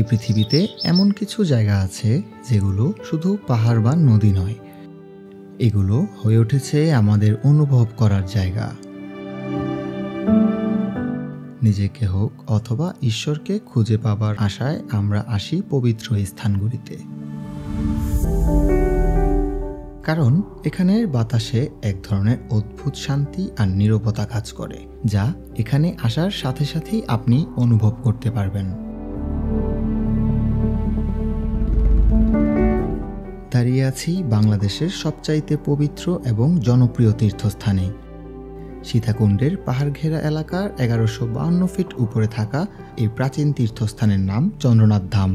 এই পৃথিবীতে এমন কিছু জায়গা আছে যেগুলো শুধু পাহাড় বা নদী নয়, এগুলো হয়ে উঠেছে আমাদের অনুভব করার জায়গা। নিজেকে হোক অথবা ঈশ্বরকে খুঁজে পাবার আশায় আমরা আসি পবিত্র এই স্থানগুলিতে। কারণ এখানের বাতাসে এক ধরনের অদ্ভুত শান্তি আর নীরবতা কাজ করে, যা এখানে আসার সাথে সাথেই আপনি অনুভব করতে পারবেন। দাঁড়িয়ে আছি বাংলাদেশের সবচাইতে পবিত্র এবং জনপ্রিয় তীর্থস্থানে, সীতাকুণ্ডের পাহাড় ঘেরা এলাকার 1152 ফিট উপরে থাকা এই প্রাচীন তীর্থস্থানের নাম চন্দ্রনাথ ধাম।